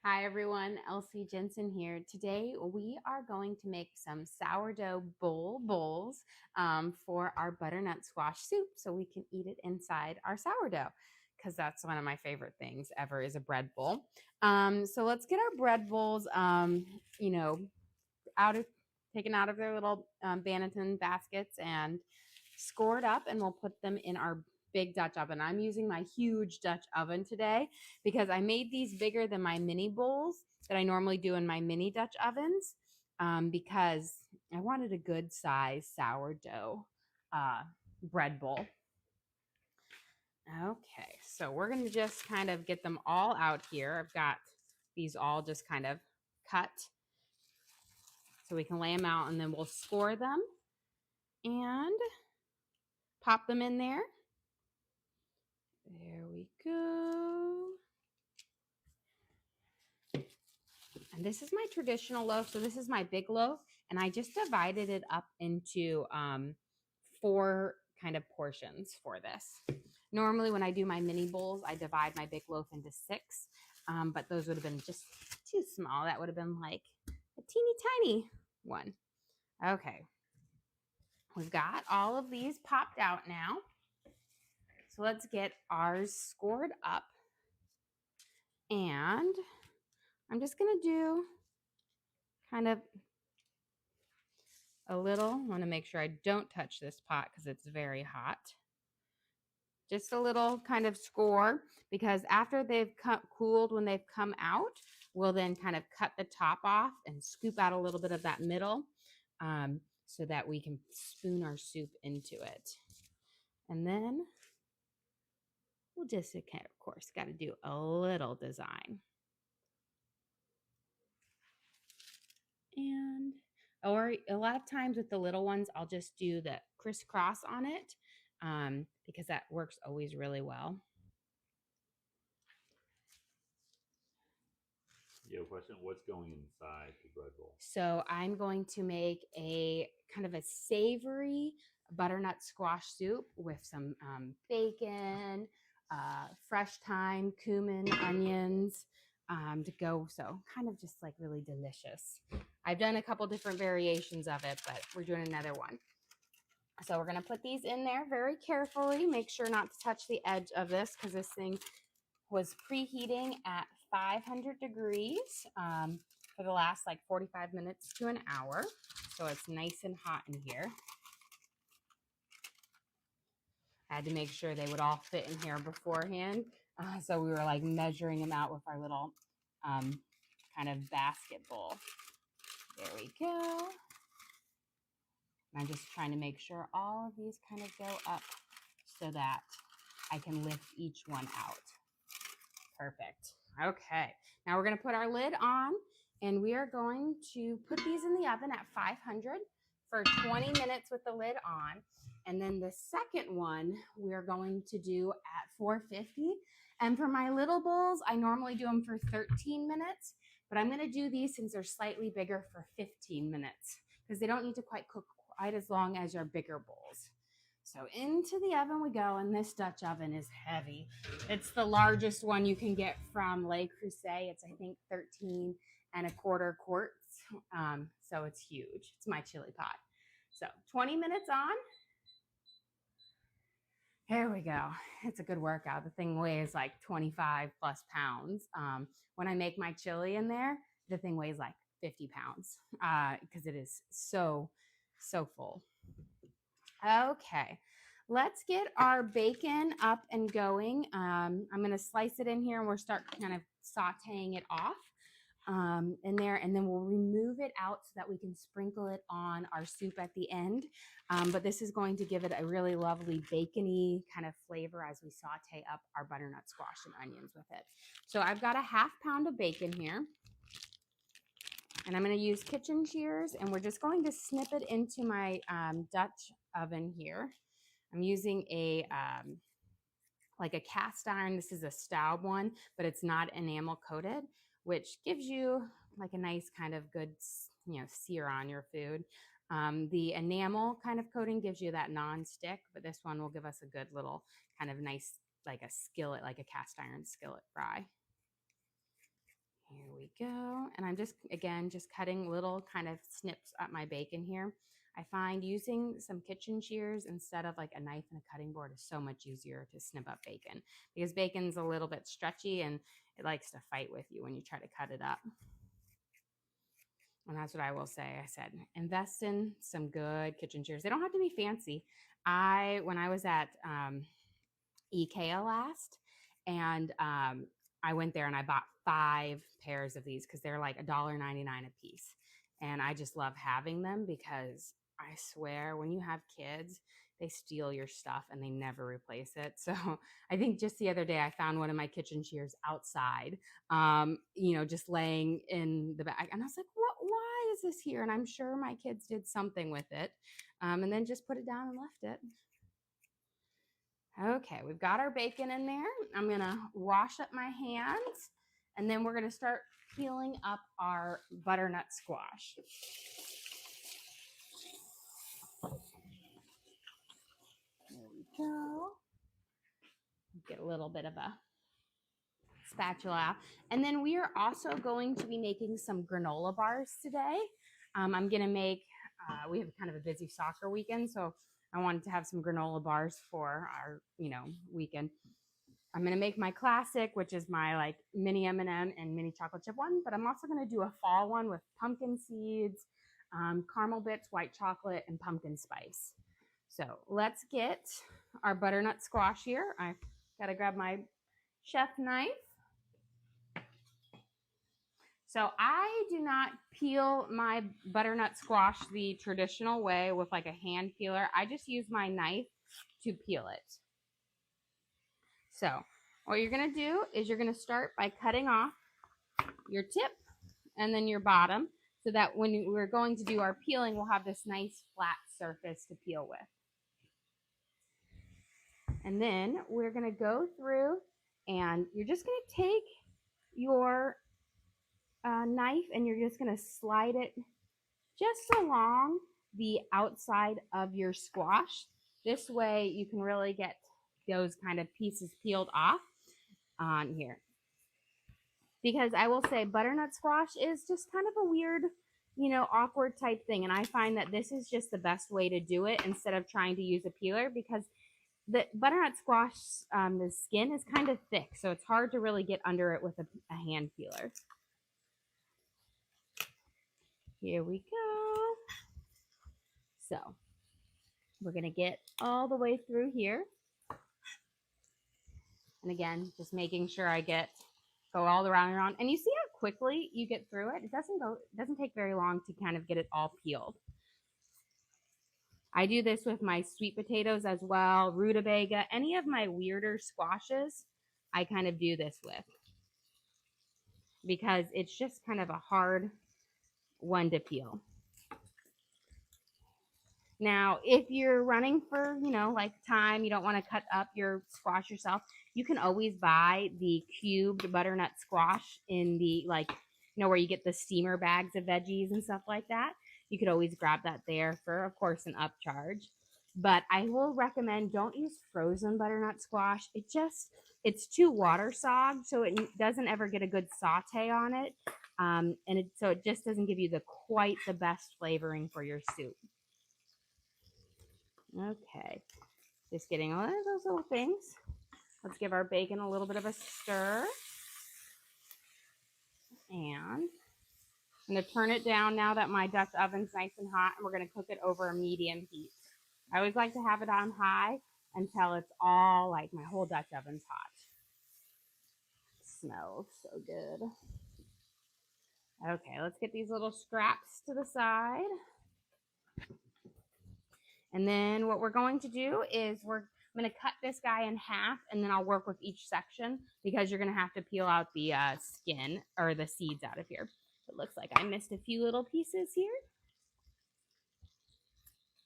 Hi everyone, Elsie Jensen here. Today we are going to make some sourdough bowls for our butternut squash soup so we can eat it inside our sourdough because that's one of my favorite things ever is a bread bowl. So let's get our bread bowls, out of taken out of their little Banneton baskets and scored up, and we'll put them in our big Dutch oven. I'm using my huge Dutch oven today because I made these bigger than my mini bowls that I normally do in my mini Dutch ovens because I wanted a good size sourdough bread bowl. Okay, so we're going to just kind of get them all out here. I've got these all just kind of cut so we can lay them out, and then we'll score them and pop them in there. There we go. And this is my traditional loaf. So this is my big loaf, and I just divided it up into 4 kind of portions for this. Normally when I do my mini bowls, I divide my big loaf into 6, but those would have been just too small. That would have been like a teeny tiny one. Okay, we've got all of these popped out now. So let's get ours scored up. And I'm just going to do kind of a little. I want to make sure I don't touch this pot because it's very hot. Just a little kind of score, because after they've cooled, when they've come out, we'll then kind of cut the top off and scoop out a little bit of that middle so that we can spoon our soup into it. And then we'll just, of course, got to do a little design. And or a lot of times with the little ones, I'll just do the crisscross on it because that works always really well. You have a question? What's going inside the bread bowl? So I'm going to make a kind of a savory butternut squash soup with some bacon, fresh thyme, cumin, onions to go. So kind of just like really delicious. I've done a couple different variations of it, but we're doing another one. So we're going to put these in there very carefully. Make sure not to touch the edge of this because this thing was preheating at 500 degrees for the last like 45 minutes to an hour. So it's nice and hot in here. I had to make sure they would all fit in here beforehand. So we were like measuring them out with our little kind of basket bowl. There we go. And I'm just trying to make sure all of these kind of go up so that I can lift each one out. Perfect. Okay, now we're going to put our lid on, and we are going to put these in the oven at 500 for 20 minutes with the lid on. And then the second one we're going to do at 450. And for my little bowls, I normally do them for 13 minutes, but I'm going to do these since they're slightly bigger for 15 minutes because they don't need to quite cook quite as long as your bigger bowls. So into the oven we go, and this Dutch oven is heavy. It's the largest one you can get from Le Creuset. It's, I think, 13 1/4 quarts. So it's huge. It's my chili pot. So 20 minutes on. Here we go. It's a good workout. The thing weighs like 25 plus pounds. When I make my chili in there, the thing weighs like 50 pounds because it is so full. Okay, let's get our bacon up and going. I'm going to slice it in here, and we'll start kind of sauteing it off in there, and then we'll remove it out so that we can sprinkle it on our soup at the end. But this is going to give it a really lovely bacony kind of flavor as we saute up our butternut squash and onions with it. So I've got a 1/2 pound of bacon here. And I'm going to use kitchen shears, and we're just going to snip it into my Dutch oven here. I'm using a like a cast iron. This is a Staub one, but it's not enamel coated, which gives you like a nice kind of good, sear on your food. The enamel kind of coating gives you that non-stick, but this one will give us a good little kind of nice, like a skillet, like a cast iron skillet fry. Here go. And I'm just, again, just cutting little kind of snips at my bacon here. I find using some kitchen shears instead of like a knife and a cutting board is so much easier to snip up bacon, because bacon's a little bit stretchy and it likes to fight with you when you try to cut it up. And that's what I will say. I said, invest in some good kitchen shears. They don't have to be fancy. When I was at IKEA last, and I went there and I bought 5 pairs of these because they're like $1.99 a piece. And I just love having them because I swear when you have kids, they steal your stuff and they never replace it. So I think just the other day I found one of my kitchen shears outside, just laying in the bag. And I was like, what? Why is this here? And I'm sure my kids did something with it, and then just put it down and left it. Okay, we've got our bacon in there. I'm gonna wash up my hands, and then we're gonna start peeling up our butternut squash. There we go. Get a little bit of a spatula out. And then we are also going to be making some granola bars today. I'm gonna make, we have kind of a busy soccer weekend, so I wanted to have some granola bars for our, weekend. I'm going to make my classic, which is my like mini M&M and mini chocolate chip one, but I'm also going to do a fall one with pumpkin seeds, caramel bits, white chocolate, and pumpkin spice. So let's get our butternut squash here. I've got to grab my chef knife. So I do not peel my butternut squash the traditional way with like a hand peeler. I just use my knife to peel it. So what you're going to do is you're going to start by cutting off your tip and then your bottom, so that when we're going to do our peeling, we'll have this nice flat surface to peel with. And then we're going to go through and you're just going to take your knife and you're just going to slide it just along the outside of your squash. This way you can really get those kind of pieces peeled off on here. Because I will say butternut squash is just kind of a weird, awkward type thing. And I find that this is just the best way to do it instead of trying to use a peeler, because the butternut squash, the skin is kind of thick. So it's hard to really get under it with a hand peeler. Here we go. So we're going to get all the way through here. And again, just making sure I go all around and around. And you see how quickly you get through it? It doesn't take very long to kind of get it all peeled. I do this with my sweet potatoes as well, rutabaga, any of my weirder squashes, I kind of do this with, because it's just kind of a hard one to peel. Now, if you're running for, like time, you don't want to cut up your squash yourself, you can always buy the cubed butternut squash in the, where you get the steamer bags of veggies and stuff like that. You could always grab that there for, of course, an upcharge. But I will recommend don't use frozen butternut squash. It's too water sogged, so it doesn't ever get a good saute on it. So it just doesn't give you quite the best flavoring for your soup. Okay, just getting all of those little things. Let's give our bacon a little bit of a stir. And I'm going to turn it down now that my Dutch oven's nice and hot, and we're going to cook it over a medium heat. I always like to have it on high until it's all like my whole Dutch oven's hot. It smells so good. Okay, let's get these little scraps to the side. And then what we're going to do is I'm going to cut this guy in half, and then I'll work with each section, because you're going to have to peel out the skin or the seeds out of here. It looks like I missed a few little pieces here.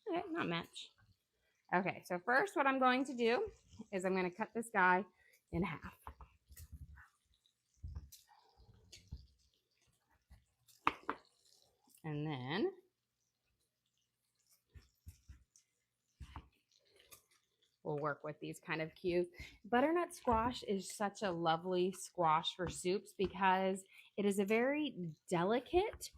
Okay, not much. Okay, so first what I'm going to do is I'm going to cut this guy in half. And then we'll work with these kind of cubes. Butternut squash is such a lovely squash for soups because it is a very delicate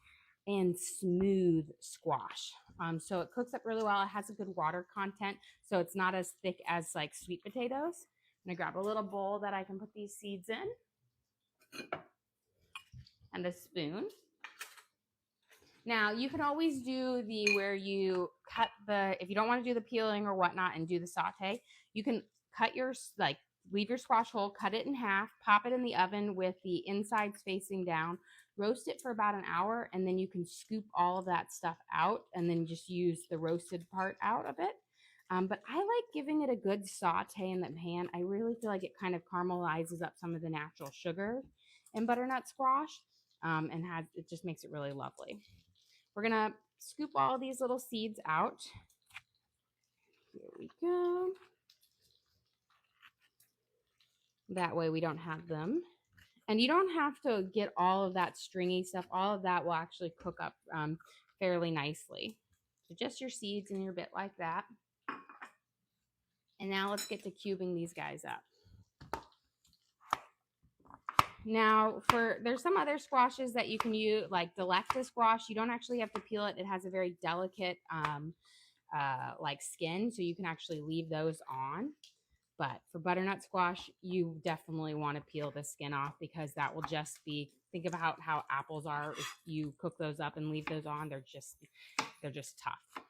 and smooth squash. So it cooks up really well. It has a good water content, so it's not as thick as like sweet potatoes. I'm gonna grab a little bowl that I can put these seeds in and a spoon. Now you can always do the where you cut the, if you don't want to do the peeling or whatnot and do the saute, you can cut your, like leave your squash whole, cut it in half, pop it in the oven with the insides facing down, roast it for about an hour, and then you can scoop all of that stuff out and then just use the roasted part out of it. But I like giving it a good saute in the pan. I really feel like it kind of caramelizes up some of the natural sugar in butternut squash, and it just makes it really lovely. We're gonna scoop all of these little seeds out. Here we go. That way we don't have them. And you don't have to get all of that stringy stuff. All of that will actually cook up fairly nicely. So just your seeds and your bit like that. And now let's get to cubing these guys up. Now, there's some other squashes that you can use, like delecta squash. You don't actually have to peel it. It has a very delicate like skin, so you can actually leave those on. But for butternut squash, you definitely want to peel the skin off because that will just be, think about how apples are. If you cook those up and leave those on, they're just tough.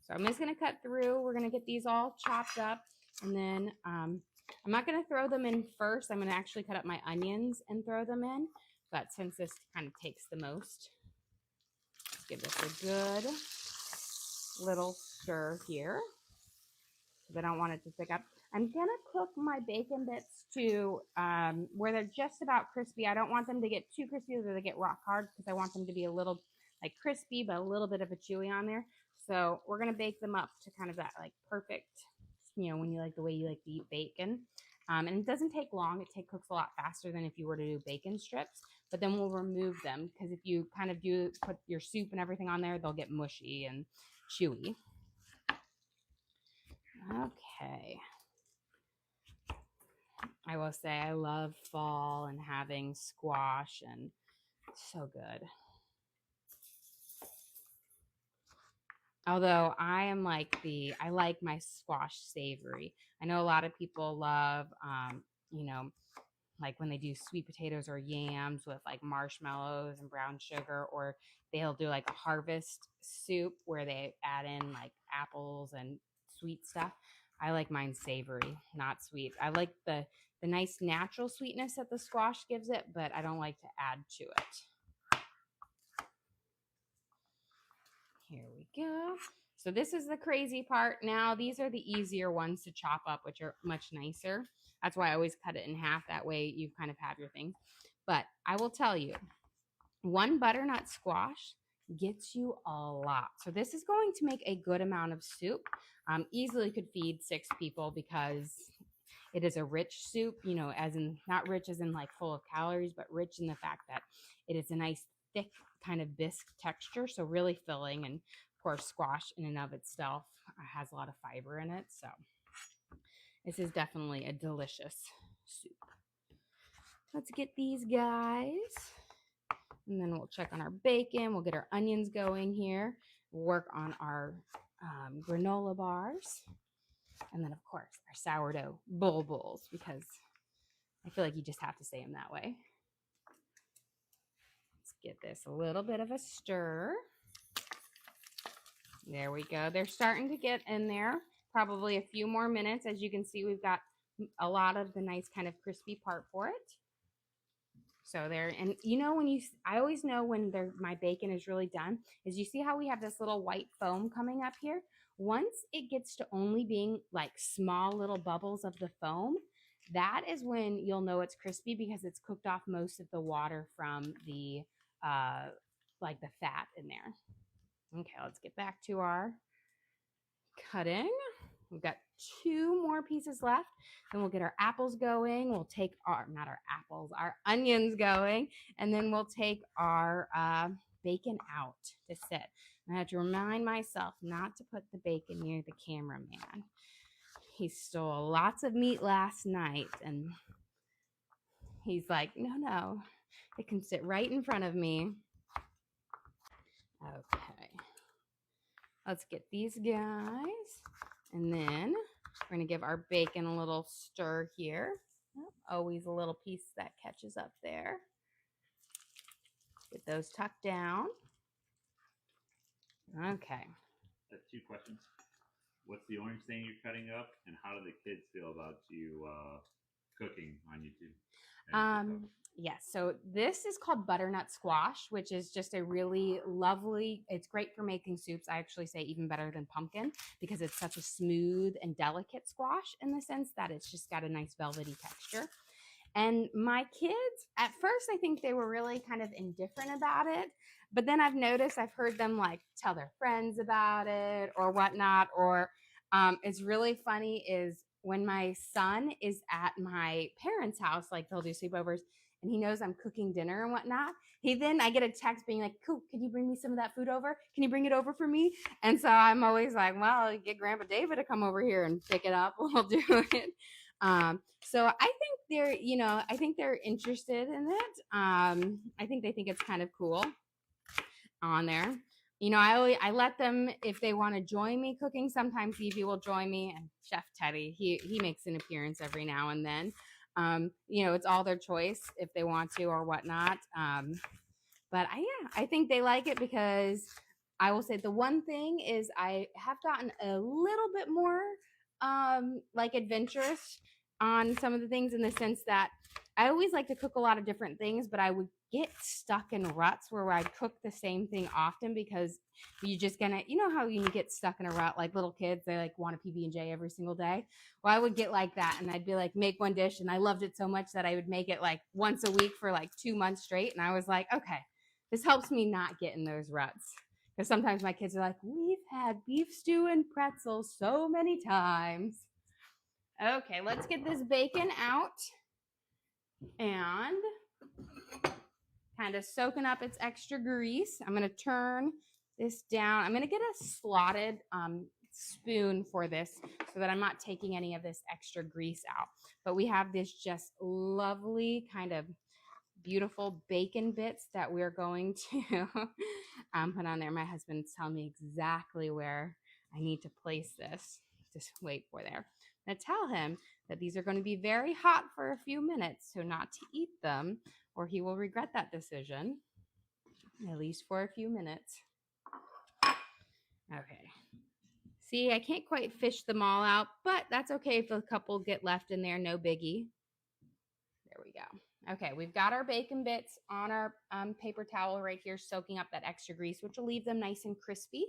So I'm just going to cut through. We're going to get these all chopped up. And then I'm not going to throw them in first. I'm going to actually cut up my onions and throw them in. But since this kind of takes the most, let's give this a good little stir here. I don't want it to stick up. I'm going to cook my bacon bits to where they're just about crispy. I don't want them to get too crispy or they get rock hard because I want them to be a little like crispy, but a little bit of a chewy on there. So we're going to bake them up to kind of that like perfect, you know, when you like the way you like to eat bacon. And it doesn't take long. It cooks a lot faster than if you were to do bacon strips. But then we'll remove them because if you kind of put your soup and everything on there, they'll get mushy and chewy. Okay. I will say I love fall and having squash, and it's so good. Although I like my squash savory. I know a lot of people love, you know, like when they do sweet potatoes or yams with like marshmallows and brown sugar, or they'll do like a harvest soup where they add in like apples and sweet stuff. I like mine savory, not sweet. I like the nice natural sweetness that the squash gives it, but I don't like to add to it. Here we go. So this is the crazy part. Now these are the easier ones to chop up, which are much nicer. That's why I always cut it in half. That way you kind of have your thing. But I will tell you, one butternut squash gets you a lot. So this is going to make a good amount of soup. Easily could feed 6 people because it is a rich soup, you know, as in not rich as in like full of calories, but rich in the fact that it is a nice thick kind of bisque texture. So really filling. And of course, squash in and of itself has a lot of fiber in it. So this is definitely a delicious soup. Let's get these guys. And then we'll check on our bacon. We'll get our onions going here. We'll work on our granola bars. And then, of course, our sourdough boule bowls, because I feel like you just have to say them that way. Let's get this a little bit of a stir. There we go. They're starting to get in there. Probably a few more minutes. As you can see, we've got a lot of the nice kind of crispy part for it. So there, and you know, I always know when my bacon is really done, is you see how we have this little white foam coming up here? Once it gets to only being like small little bubbles of the foam, that is when you'll know it's crispy because it's cooked off most of the water from the, like the fat in there. Okay, let's get back to our cutting. We've got 2 more pieces left. Then we'll get our apples going. We'll take our onions going. And then we'll take our bacon out to sit. I have to remind myself not to put the bacon near the cameraman. he stole lots of meat last night, and he's like, no, it can sit right in front of me. Okay, let's get these guys, and then we're gonna give our bacon a little stir here. Always a little piece that catches up there. Get those tucked down. Okay. I have two questions. What's the orange thing you're cutting up, and how do the kids feel about you cooking on YouTube? Yes, so this is called butternut squash, which is just a really lovely, it's great for making soups. I actually say even better than pumpkin because it's such a smooth and delicate squash in the sense that it's just got a nice velvety texture. And my kids, at first, I think they were really kind of indifferent about it. But then I've noticed, I've heard them like tell their friends about it or whatnot. Or it's really funny is when my son is at my parents' house, like they'll do sleepovers, and he knows I'm cooking dinner and whatnot. I get a text being like, cool, can you bring me some of that food over? Can you bring it over for me? And so I'm always like, well, get Grandpa David to come over here and pick it up. We'll do it. So I think they're interested in it. I think they think it's kind of cool on there. I let them, if they want to join me cooking, sometimes Evie will join me, and Chef Teddy, he makes an appearance every now and then. It's all their choice if they want to or whatnot. But I think they like it because I will say the one thing is I have gotten a little bit more like adventurous on some of the things in the sense that I always like to cook a lot of different things, but I would get stuck in ruts where I'd cook the same thing often because you just how you get stuck in a rut, like little kids, they like want a PB&J every single day. Well, I would get like that, and I'd be like, make one dish, and I loved it so much that I would make it like once a week for like 2 months straight. And I was like, okay, this helps me not get in those ruts. Because sometimes my kids are like, we've had beef stew and pretzels so many times. Okay, let's get this bacon out and kind of soaking up its extra grease. I'm going to turn this down. I'm going to get a slotted spoon for this so that I'm not taking any of this extra grease out. But we have this just lovely kind of beautiful bacon bits that we're going to put on there. My husband's telling me exactly where I need to place this. Just wait for there. I'm going to tell him that these are going to be very hot for a few minutes, so not to eat them, or he will regret that decision, at least for a few minutes. Okay. See, I can't quite fish them all out, but that's okay if a couple get left in there, no biggie. There we go. Okay, we've got our bacon bits on our paper towel right here, soaking up that extra grease, which will leave them nice and crispy,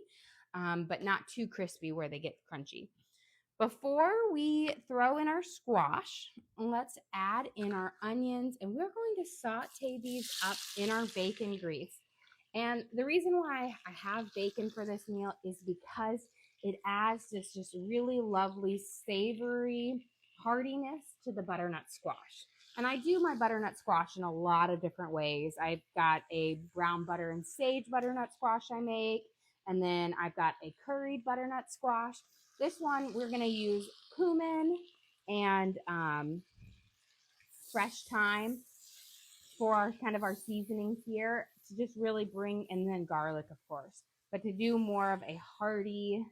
but not too crispy where they get crunchy. Before we throw in our squash, let's add in our onions, and we're going to saute these up in our bacon grease. And the reason why I have bacon for this meal is because it adds this just really lovely savory heartiness to the butternut squash. And I do my butternut squash in a lot of different ways. I've got a brown butter and sage butternut squash I make, and then I've got a curried butternut squash. This one, we're going to use cumin and fresh thyme for our seasonings here to just really bring, and then garlic, of course, but to do more of a hearty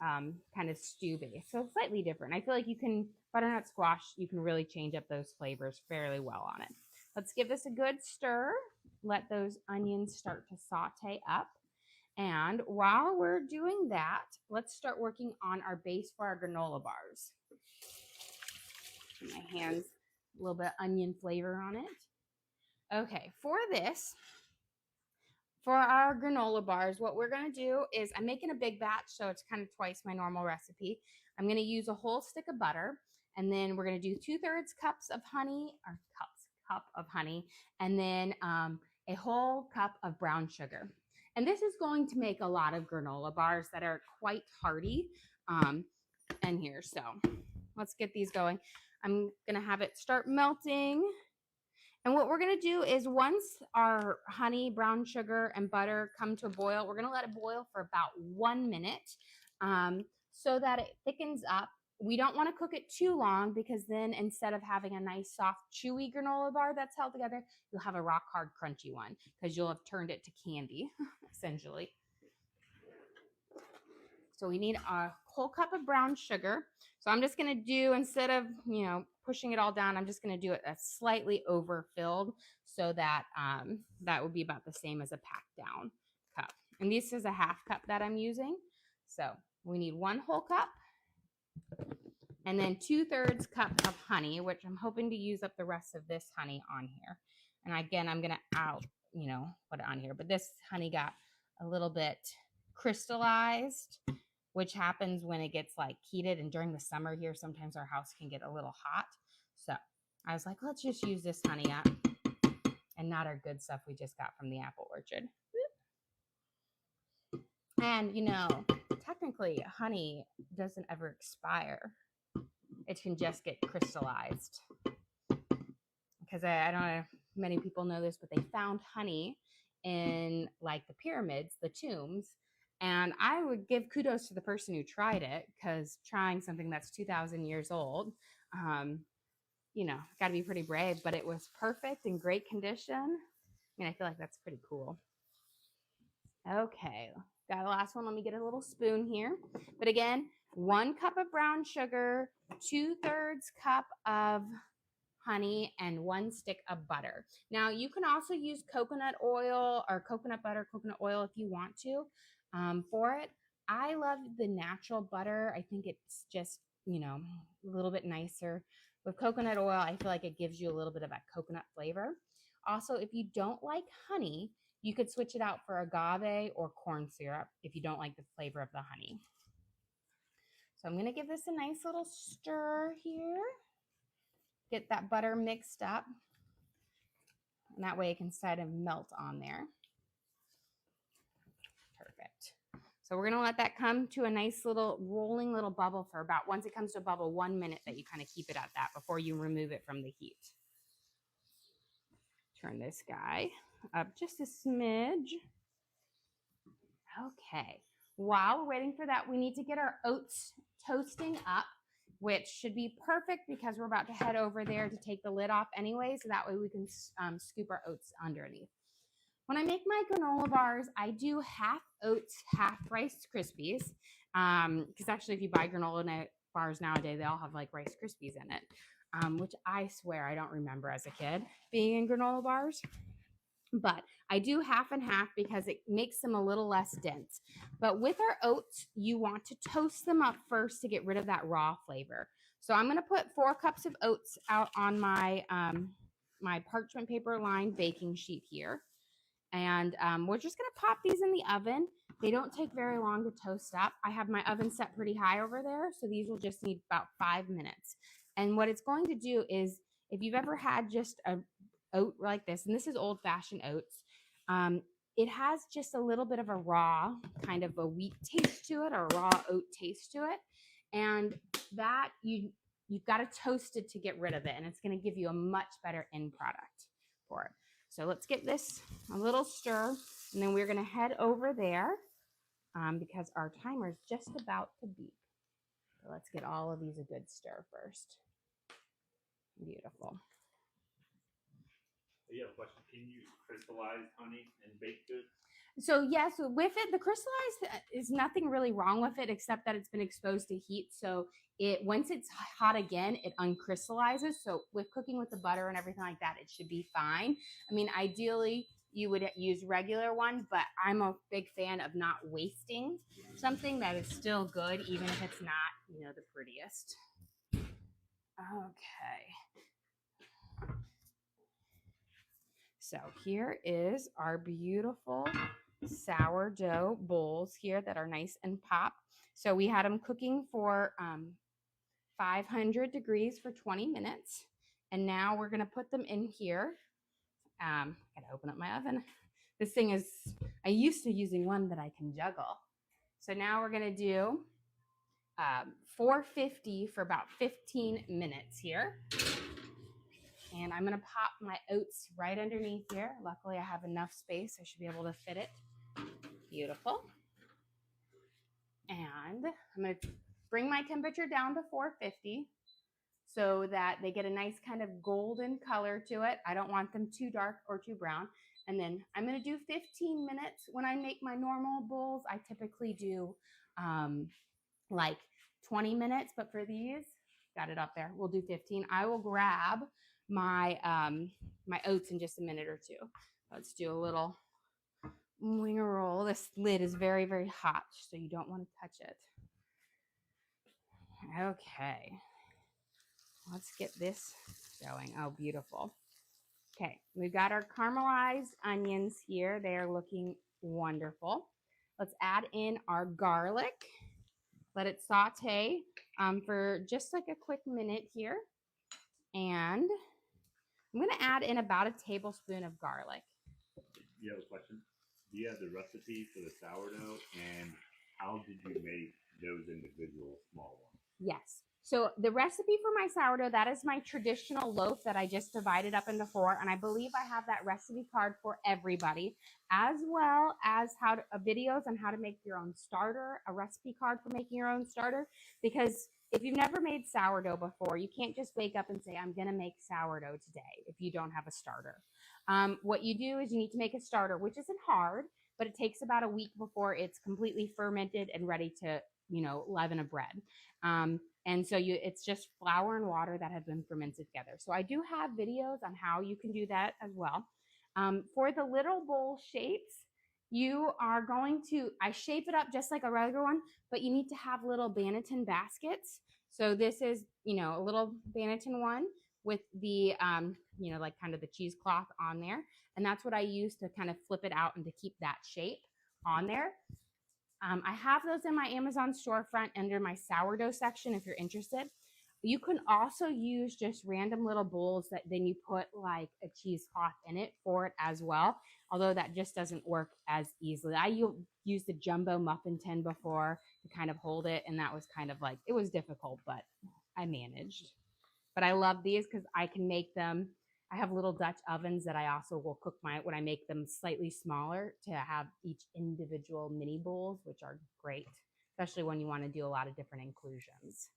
kind of stew base. So it's slightly different. I feel like butternut squash, you can really change up those flavors fairly well on it. Let's give this a good stir. Let those onions start to saute up. And while we're doing that, let's start working on our base for our granola bars. My hands, a little bit of onion flavor on it. Okay, for our granola bars, what we're going to do is I'm making a big batch, so it's kind of twice my normal recipe. I'm going to use a whole stick of butter, and then we're going to do 2/3 cups of honey, cup of honey, and then a whole cup of brown sugar. And this is going to make a lot of granola bars that are quite hearty in here. So let's get these going. I'm going to have it start melting. And what we're going to do is once our honey, brown sugar, and butter come to a boil, we're going to let it boil for about 1 minute so that it thickens up. we don't want to cook it too long because then instead of having a nice soft chewy granola bar that's held together, you'll have a rock hard crunchy one because you'll have turned it to candy essentially. So we need a whole cup of brown sugar. So I'm just going to do, instead of, pushing it all down, I'm just going to do it slightly overfilled so that that would be about the same as a packed down cup. And this is a half cup that I'm using. So we need 1 whole cup and then 2/3 cup of honey, which I'm hoping to use up the rest of this honey on here. And again, I'm going to put it on here, but this honey got a little bit crystallized, which happens when it gets like heated. And during the summer here, sometimes our house can get a little hot. So I was like, let's just use this honey up and not our good stuff we just got from the apple orchard. And, technically honey doesn't ever expire. It can just get crystallized. Because I don't know if many people know this, but they found honey in like the pyramids, the tombs. And I would give kudos to the person who tried it, because trying something that's 2,000 years old, got to be pretty brave, but it was perfect, in great condition. I feel like that's pretty cool. Okay, got the last one. Let me get a little spoon here. But again, 1 cup of brown sugar, 2/3 cup of honey, and 1 stick of butter. Now you can also use coconut oil or coconut butter, coconut oil if you want to for it. I love the natural butter. I think it's just, a little bit nicer. With coconut oil, I feel like it gives you a little bit of that coconut flavor. Also, if you don't like honey, you could switch it out for agave or corn syrup if you don't like the flavor of the honey. So I'm going to give this a nice little stir here. Get that butter mixed up. And that way it can kind of melt on there. Perfect. So we're going to let that come to a nice little rolling little bubble for about, once it comes to a bubble, 1 minute that you kind of keep it at that before you remove it from the heat. Turn this guy up just a smidge. Okay. While we're waiting for that, we need to get our oats toasting up, which should be perfect because we're about to head over there to take the lid off anyway, so that way we can scoop our oats underneath. When I make my granola bars, I do half oats, half Rice Krispies, because actually if you buy granola bars nowadays, they all have like Rice Krispies in it, which I swear I don't remember as a kid being in granola bars. But I do half and half because it makes them a little less dense. But with our oats, you want to toast them up first to get rid of that raw flavor. So I'm going to put 4 cups of oats out on my my parchment paper lined baking sheet here. And we're just going to pop these in the oven. They don't take very long to toast up. I have my oven set pretty high over there, so these will just need about 5 minutes. And what it's going to do is, if you've ever had just a oat like this, and this is old-fashioned oats, it has just a little bit of a raw kind of a wheat taste to it, or a raw oat taste to it, and that you've got to toast it to get rid of it, and it's going to give you a much better end product for it. So let's get this a little stir, and then we're going to head over there because our timer is just about to beep. So let's get all of these a good stir first. Beautiful. You have a question. Can you crystallize honey in baked goods? So yes, with it, the crystallized is nothing really wrong with it except that it's been exposed to heat. So once it's hot again, it uncrystallizes. So with cooking with the butter and everything like that, it should be fine. I mean, ideally you would use regular one, but I'm a big fan of not wasting something that is still good, even if it's not, the prettiest. Okay. So here is our beautiful sourdough bowls here that are nice and popped. So we had them cooking for 500 degrees for 20 minutes. And now we're going to put them in here. I got to open up my oven. This thing is, I used to using one that I can juggle. So now we're going to do 450 for about 15 minutes here. And I'm going to pop my oats right underneath here. Luckily, I have enough space. I should be able to fit it. Beautiful. And I'm going to bring my temperature down to 450 so that they get a nice kind of golden color to it. I don't want them too dark or too brown. And then I'm gonna do 15 minutes. When I make my normal bowls, I typically do like 20 minutes, but for these, got it up there, we'll do 15. I will grab my my oats in just a minute or two. Let's do a little winger roll. This lid is very, very hot, so you don't want to touch it. Okay, let's get this going. Oh, beautiful. Okay, we've got our caramelized onions here. They are looking wonderful. Let's add in our garlic. Let it saute for just like a quick minute here. And I'm going to add in about a tablespoon of garlic. You have a question? Do you have the recipe for the sourdough, and how did you make those individual small ones? Yes. So the recipe for my sourdough, that is my traditional loaf that I just divided up into 4. And I believe I have that recipe card for everybody, as well as videos on how to make your own starter, a recipe card for making your own starter. Because if you've never made sourdough before, you can't just wake up and say, I'm going to make sourdough today if you don't have a starter. What you do is you need to make a starter, which isn't hard, but it takes about a week before it's completely fermented and ready to, leaven a bread. And so it's just flour and water that have been fermented together. So I do have videos on how you can do that as well. For the little bowl shapes, you are going to, I shape it up just like a regular one, but you need to have little Banneton baskets. So this is, a little Banneton one with the, like kind of the cheesecloth on there. And that's what I use to kind of flip it out and to keep that shape on there. I have those in my Amazon storefront under my sourdough section if you're interested. You can also use just random little bowls that then you put like a cheesecloth in it for it as well, although that just doesn't work as easily. I used the jumbo muffin tin before to kind of hold it, and that was kind of like, it was difficult, but I managed. But I love these because I can make them. I have little Dutch ovens that I also will cook when I make them slightly smaller to have each individual mini bowls, which are great, especially when you want to do a lot of different inclusions.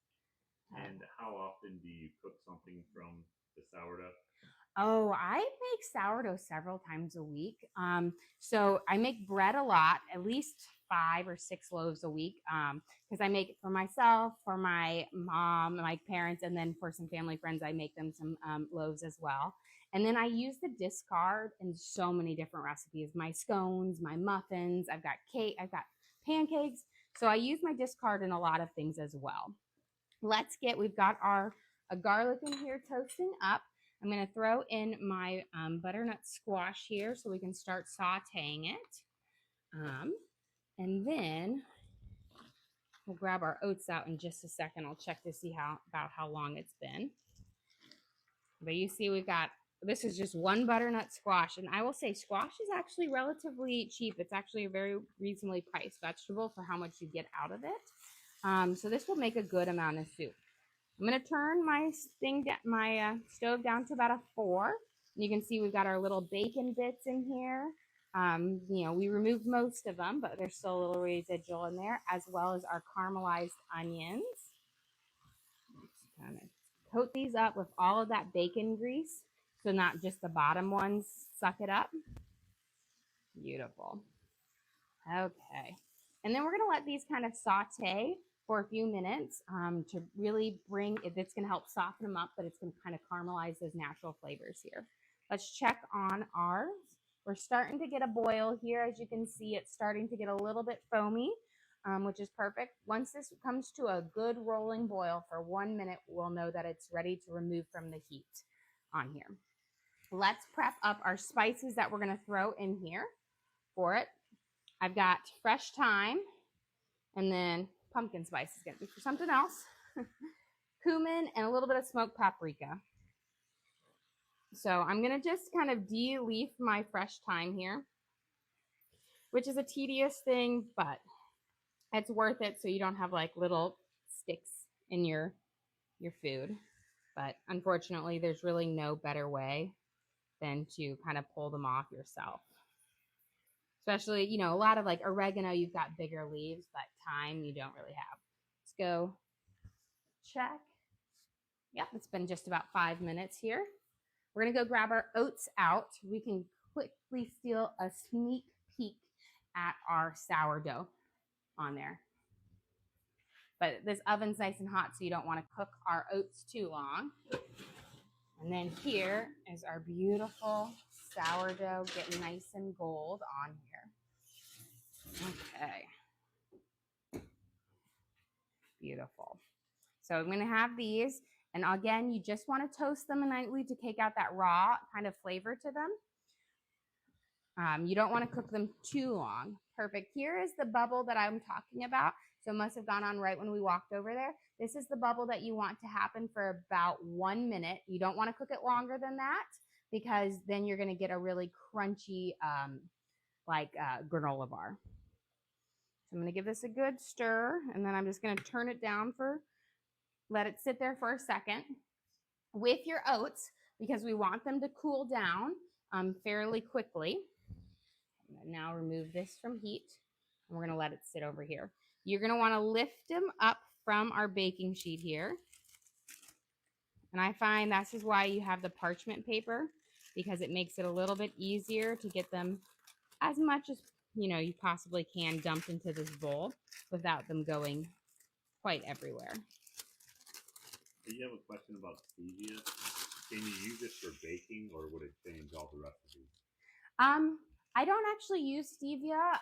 And how often do you cook something from the sourdough? Oh, I make sourdough several times a week. So I make bread a lot, at least 5 or 6 loaves a week, because I make it for myself, for my mom, my parents, and then for some family friends, I make them some loaves as well. And then I use the discard in so many different recipes, my scones, my muffins, I've got cake, I've got pancakes. So I use my discard in a lot of things as well. We've got our garlic in here toasting up. I'm going to throw in my butternut squash here so we can start sauteing it. And then we'll grab our oats out in just a second. I'll check to see about how long it's been. But you see this is just one butternut squash. And I will say squash is actually relatively cheap. It's actually a very reasonably priced vegetable for how much you get out of it. So this will make a good amount of soup. I'm going to turn my stove down to about a 4. And you can see we've got our little bacon bits in here. We removed most of them, but there's still a little residual in there, as well as our caramelized onions. Let's kind of coat these up with all of that bacon grease, so not just the bottom ones suck it up. Beautiful. Okay. And then we're going to let these kind of saute for a few minutes to really bring it. It's going to help soften them up, but it's going to kind of caramelize those natural flavors here. Let's check on ours. We're starting to get a boil here. As you can see, it's starting to get a little bit foamy, which is perfect. Once this comes to a good rolling boil for 1 minute, we'll know that it's ready to remove from the heat on here. Let's prep up our spices that we're going to throw in here for it. I've got fresh thyme, and then pumpkin spice is going to be for something else. Cumin and a little bit of smoked paprika. So I'm going to just kind of de-leaf my fresh thyme here, which is a tedious thing, but it's worth it so you don't have like little sticks in your food. But unfortunately, there's really no better way than to kind of pull them off yourself. Especially, a lot of like oregano, you've got bigger leaves, but thyme you don't really have. Let's go check. Yep, it's been just about 5 minutes here. We're gonna go grab our oats out. We can quickly steal a sneak peek at our sourdough on there. But this oven's nice and hot, so you don't want to cook our oats too long. And then here is our beautiful sourdough getting nice and gold on here. Okay. Beautiful. So I'm going to have these. And again, you just want to toast them lightly to take out that raw kind of flavor to them. You don't want to cook them too long. Perfect. Here is the bubble that I'm talking about. So it must have gone on right when we walked over there. This is the bubble that you want to happen for about 1 minute. You don't want to cook it longer than that because then you're going to get a really crunchy granola bar. So I'm going to give this a good stir, and then I'm just going to turn it down let it sit there for a second with your oats because we want them to cool down fairly quickly. I'm going to now remove this from heat, and we're going to let it sit over here. You're going to want to lift them up from our baking sheet here. And I find this is why you have the parchment paper, because it makes it a little bit easier to get them as much as you possibly can dumped into this bowl without them going quite everywhere. Do you have a question about stevia? Can you use it for baking, or would it change all the recipes? I don't actually use stevia,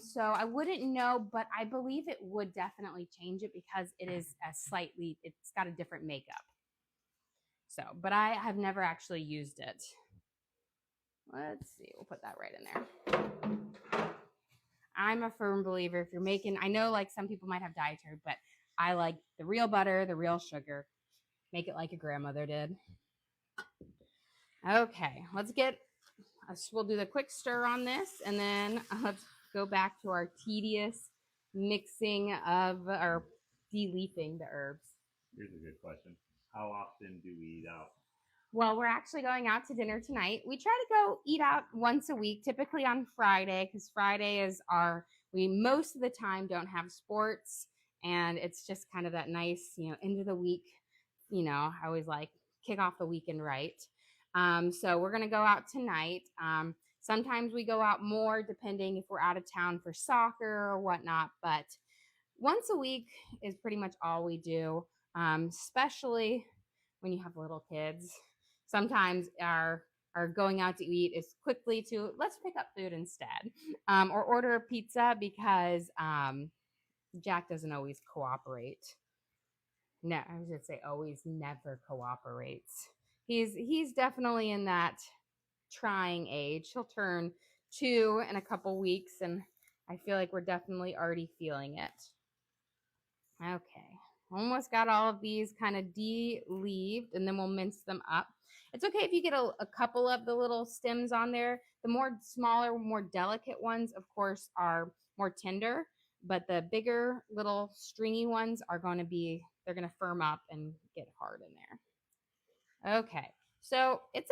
so I wouldn't know, but I believe it would definitely change it because it is it's got a different makeup. So, but I have never actually used it. Let's see, we'll put that right in there. I'm a firm believer if you're making, I know like some people might have dietary, but I like the real butter, the real sugar. Make it like your grandmother did. Okay, we'll do the quick stir on this, and then let's go back to our tedious mixing of or de-leafing the herbs. Here's a good question. How often do we eat out? Well, we're actually going out to dinner tonight. We try to go eat out once a week, typically on Friday, because Friday is we most of the time don't have sports, and it's just kind of that nice, end of the week, I always like kick off the weekend right. So we're going to go out tonight. Sometimes we go out more depending if we're out of town for soccer or whatnot, but once a week is pretty much all we do, especially when you have little kids. Sometimes our going out to eat is quickly to let's pick up food instead, or order a pizza because Jack doesn't always cooperate. No, I was going to say always, never cooperates. He's definitely in that trying age. He'll turn 2 in a couple weeks, and I feel like we're definitely already feeling it. Okay, almost got all of these kind of de-leaved, and then we'll mince them up. It's okay if you get a couple of the little stems on there. The more smaller, more delicate ones, of course, are more tender, but the bigger little stringy ones are going to they're going to firm up and get hard in there. Okay, so it's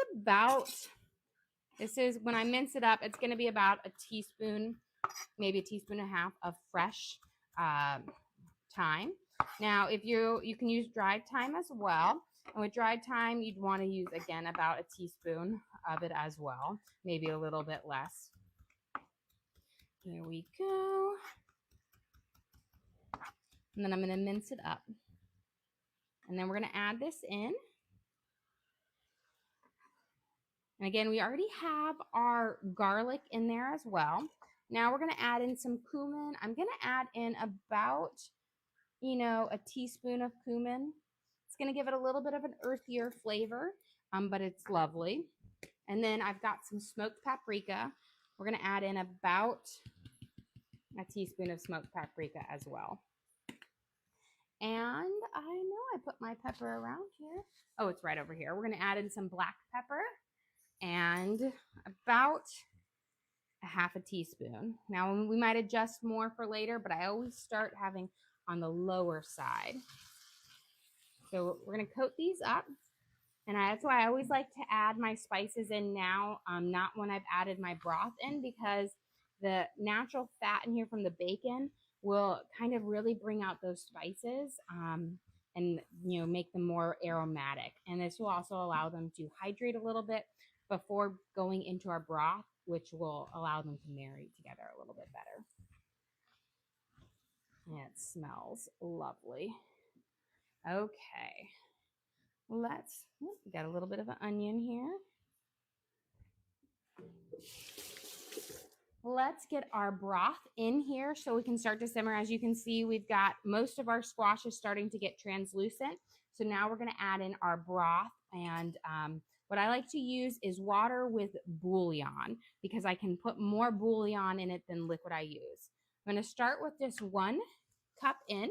this is when I mince it up, it's going to be about a teaspoon, maybe a teaspoon and a half of fresh thyme. Now, if you can use dried thyme as well. And with dried thyme, you'd want to use, again, about a teaspoon of it as well, maybe a little bit less. There we go. And then I'm going to mince it up. And then we're going to add this in. And again, we already have our garlic in there as well. Now we're going to add in some cumin. I'm going to add in about, a teaspoon of cumin. It's going to give it a little bit of an earthier flavor, but it's lovely. And then I've got some smoked paprika. We're going to add in about a teaspoon of smoked paprika as well. And I know I put my pepper around here. Oh, it's right over here. We're going to add in some black pepper and about a half a teaspoon. Now, we might adjust more for later, but I always start having on the lower side. So we're going to coat these up. And that's why I always like to add my spices in now, not when I've added my broth in, because the natural fat in here from the bacon will kind of really bring out those spices. and make them more aromatic. And this will also allow them to hydrate a little bit before going into our broth, which will allow them to marry together a little bit better. And it smells lovely. Okay, we got a little bit of an onion here. Let's get our broth in here so we can start to simmer. As you can see, we've got most of our squash is starting to get translucent. So now we're going to add in our broth. And what I like to use is water with bouillon because I can put more bouillon in it than liquid I use. I'm going to start with just 1 cup in,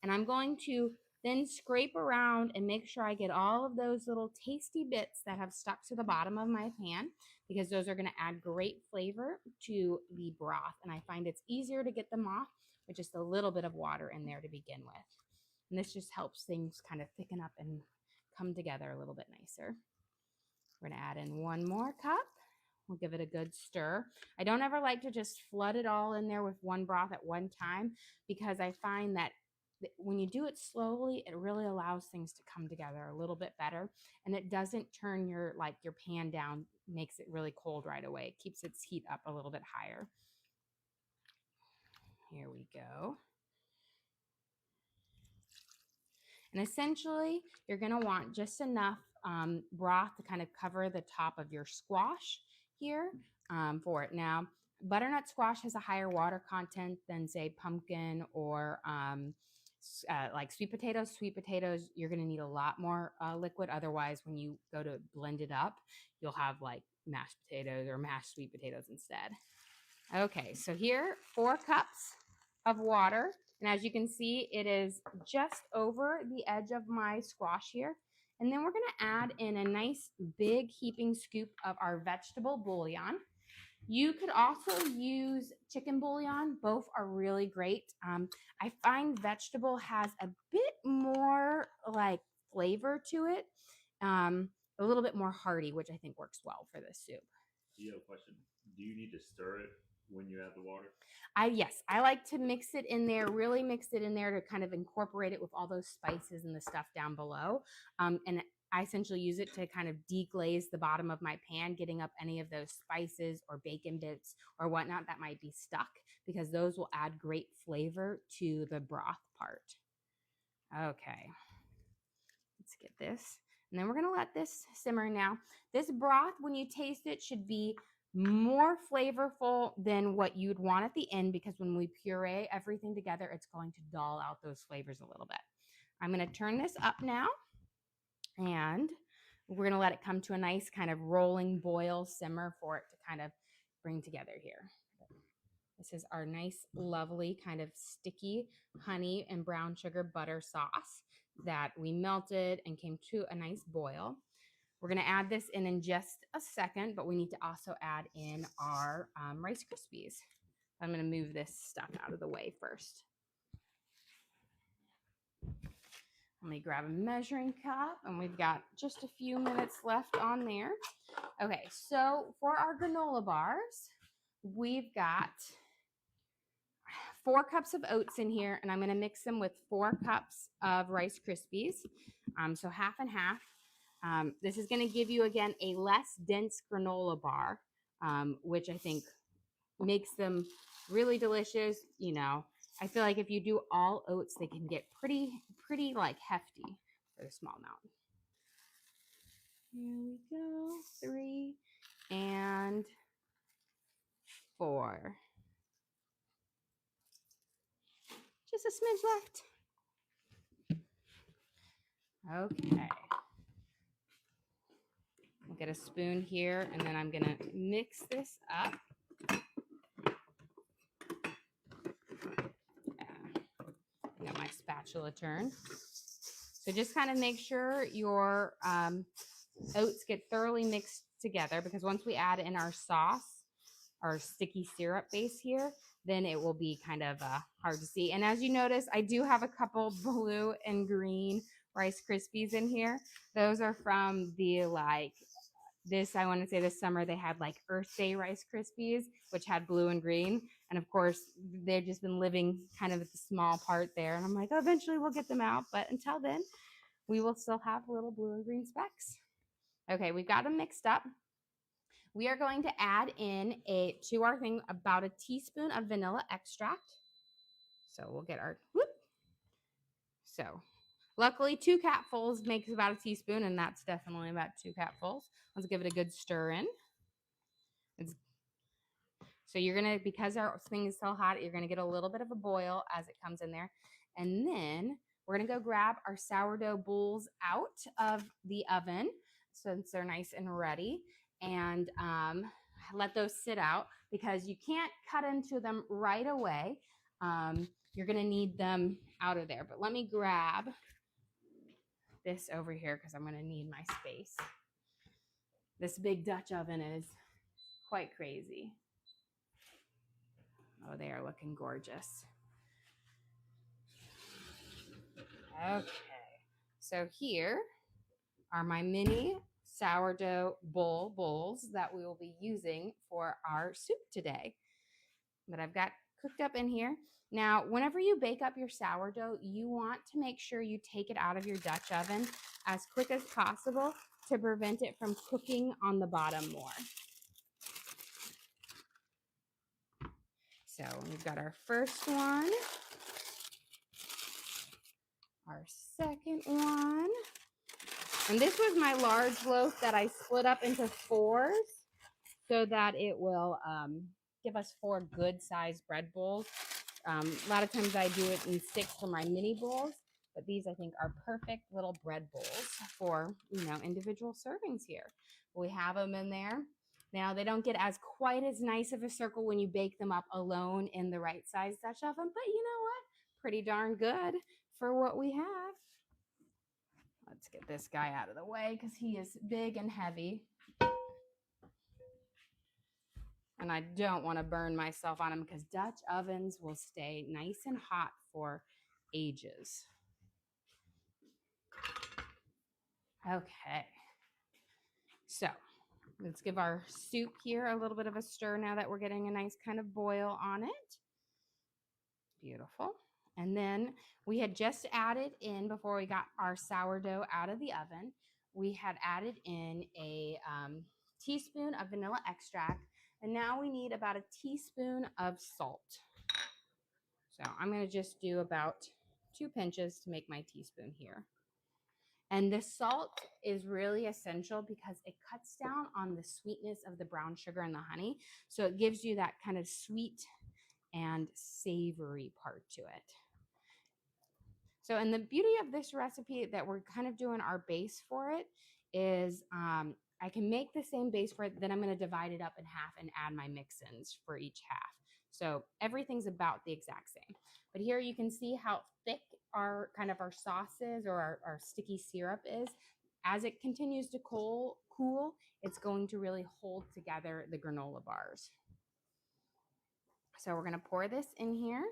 and I'm going to then scrape around and make sure I get all of those little tasty bits that have stuck to the bottom of my pan, because those are going to add great flavor to the broth. And I find it's easier to get them off with just a little bit of water in there to begin with. And this just helps things kind of thicken up and come together a little bit nicer. We're going to add in 1 more cup. We'll give it a good stir. I don't ever like to just flood it all in there with one broth at one time, because I find that when you do it slowly, it really allows things to come together a little bit better, and it doesn't turn your pan down, makes it really cold right away. It keeps its heat up a little bit higher. Here we go. And essentially, you're going to want just enough broth to kind of cover the top of your squash here for it. Now, butternut squash has a higher water content than, say, pumpkin or like sweet potatoes. Sweet potatoes, you're going to need a lot more liquid. Otherwise, when you go to blend it up, you'll have like mashed potatoes or mashed sweet potatoes instead. Okay, so here, 4 cups of water. And as you can see, it is just over the edge of my squash here. And then we're going to add in a nice big heaping scoop of our vegetable bouillon. You could also use chicken bouillon. Both are really great. I find vegetable has a bit more like flavor to it, a little bit more hearty, which I think works well for this soup. Do you have a question? Do you need to stir it when you add the water? Yes, I like to mix it in there, really mix it in there to kind of incorporate it with all those spices and the stuff down below. And I essentially use it to kind of deglaze the bottom of my pan, getting up any of those spices or bacon bits or whatnot that might be stuck, because those will add great flavor to the broth part. Okay, let's get this. And then we're going to let this simmer now. This broth, when you taste it, should be more flavorful than what you'd want at the end, because when we puree everything together, it's going to dull out those flavors a little bit. I'm going to turn this up now, and we're going to let it come to a nice kind of rolling boil simmer for it to kind of bring together here. This is our nice, lovely kind of sticky honey and brown sugar butter sauce that we melted and came to a nice boil. We're going to add this in just a second, but we need to also add in our Rice Krispies. I'm going to move this stuff out of the way first. Let me grab a measuring cup, and we've got just a few minutes left on there. Okay, so for our granola bars, we've got 4 cups of oats in here, and I'm going to mix them with 4 cups of Rice Krispies, so half and half. This is going to give you, again, a less dense granola bar, which I think makes them really delicious. You know, I feel like if you do all oats, they can get pretty like hefty for a small amount. Here we go. 3 and 4. Just a smidge left. Okay. We'll get a spoon here, and then I'm going to mix this up. I got my spatula turned. So just kind of make sure your oats get thoroughly mixed together, because once we add in our sauce, our sticky syrup base here, then it will be kind of hard to see. And as you notice, I do have a couple blue and green Rice Krispies in here. Those are from the I want to say this summer they had like Earth Day Rice Krispies, which had blue and green. And of course, they've just been living kind of at the small part there. And I'm like, oh, eventually we'll get them out. But until then, we will still have little blue and green specks. Okay, we've got them mixed up. We are going to add in to our thing about a teaspoon of vanilla extract. So we'll get our, whoop. So luckily 2 capfuls makes about a teaspoon, and that's definitely about 2 capfuls. Let's give it a good stir in. So you're gonna, because our thing is so hot, you're gonna get a little bit of a boil as it comes in there. And then we're gonna go grab our sourdough bowls out of the oven since they're nice and ready, and let those sit out because you can't cut into them right away. You're gonna need them out of there. But let me grab this over here because I'm gonna need my space. This big Dutch oven is quite crazy. Oh, they are looking gorgeous. Okay, so here are my mini sourdough bowl bowls that we will be using for our soup today that I've got cooked up in here. Now, whenever you bake up your sourdough, you want to make sure you take it out of your Dutch oven as quick as possible to prevent it from cooking on the bottom more. So we've got our first one, our second one, and this was my large loaf that I split up into 4s so that it will give us 4 good sized bread bowls. A lot of times I do it in 6 for my mini bowls, but these I think are perfect little bread bowls for, individual servings here. We have them in there. Now they don't get as quite as nice of a circle when you bake them up alone in the right size Dutch oven, but you know what? Pretty darn good for what we have. Let's get this guy out of the way because he is big and heavy. And I don't want to burn myself on them because Dutch ovens will stay nice and hot for ages. Okay. So let's give our soup here a little bit of a stir now that we're getting a nice kind of boil on it. Beautiful. And then we had just added in, before we got our sourdough out of the oven, we had added in a teaspoon of vanilla extract. And now we need about a teaspoon of salt. So I'm going to just do about 2 pinches to make my teaspoon here. And the salt is really essential because it cuts down on the sweetness of the brown sugar and the honey. So it gives you that kind of sweet and savory part to it. So, and the beauty of this recipe that we're kind of doing our base for it is I can make the same base for it, then I'm going to divide it up in half and add my mix-ins for each half. So everything's about the exact same. But here you can see how thick our sauce is, or our sticky syrup is. As it continues to cool, it's going to really hold together the granola bars. So we're going to pour this in here.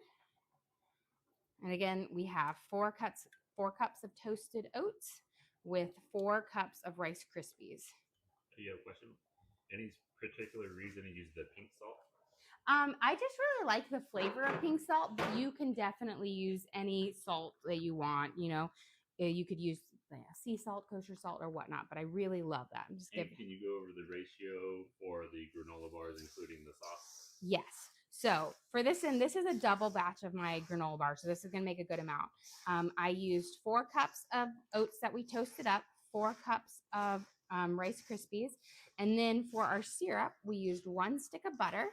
And again, we have 4 cups of toasted oats with 4 cups of Rice Krispies. Do you have a question? Any particular reason to use the pink salt? I just really like the flavor of pink salt, but you can definitely use any salt that you want. You could use sea salt, kosher salt, or whatnot, but I really love that. Can you go over the ratio for the granola bars, including the sauce? Yes. So for this, and this is a double batch of my granola bar, so this is going to make a good amount. I used 4 cups of oats that we toasted up, 4 cups of Rice Krispies, and then for our syrup, we used 1 stick of butter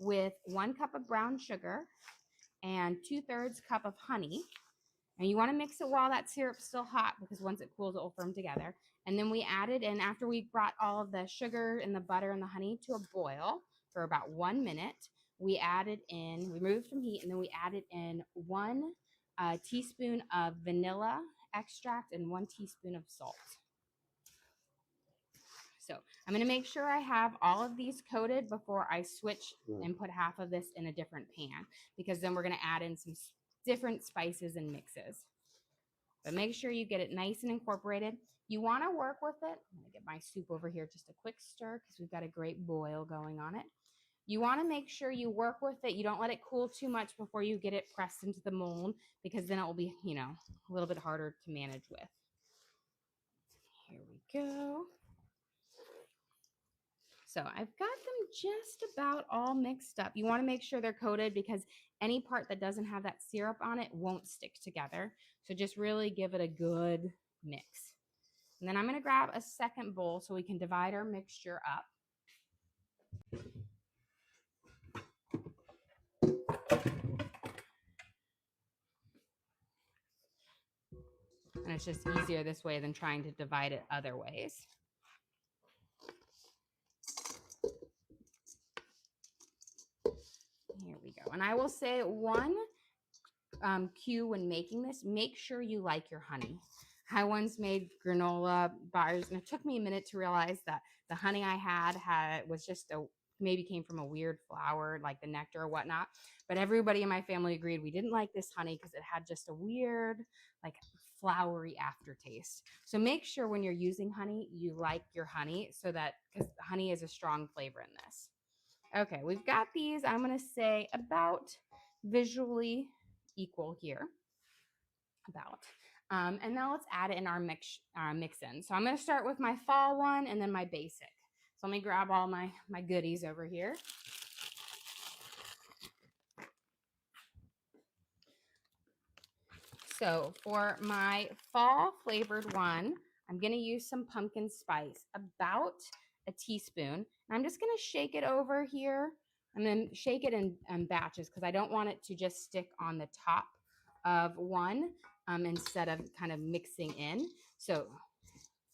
with 1 cup of brown sugar and 2/3 cup of honey. And you want to mix it while that syrup's still hot because once it cools, it will firm together. And then we added in, after we brought all of the sugar and the butter and the honey to a boil for about 1 minute, we removed from heat, and then we added in 1 teaspoon of vanilla extract and 1 teaspoon of salt. So I'm going to make sure I have all of these coated before I switch and put half of this in a different pan, because then we're going to add in some different spices and mixes. But make sure you get it nice and incorporated. You want to work with it. I'm going to get my soup over here, just a quick stir because we've got a great boil going on it. You want to make sure you work with it. You don't let it cool too much before you get it pressed into the mold, because then it will be, you know, a little bit harder to manage with. Here we go. So I've got them just about all mixed up. You want to make sure they're coated because any part that doesn't have that syrup on it won't stick together. So just really give it a good mix. And then I'm going to grab a second bowl so we can divide our mixture up. And it's just easier this way than trying to divide it other ways. Here we go. And I will say one cue when making this, make sure you like your honey. I once made granola bars, and it took me a minute to realize that the honey I had was just maybe came from a weird flower, like the nectar or whatnot. But everybody in my family agreed we didn't like this honey because it had just a weird, like flowery aftertaste. So make sure when you're using honey, you like your honey, so that, because honey is a strong flavor in this. Okay, we've got these, I'm going to say about visually equal here. About. And now let's add it in our mix in. So I'm going to start with my fall one and then my basic. So let me grab all my goodies over here. So for my fall flavored one, I'm going to use some pumpkin spice, about a teaspoon. And I'm just going to shake it over here and then shake it in batches because I don't want it to just stick on the top of one instead of kind of mixing in. So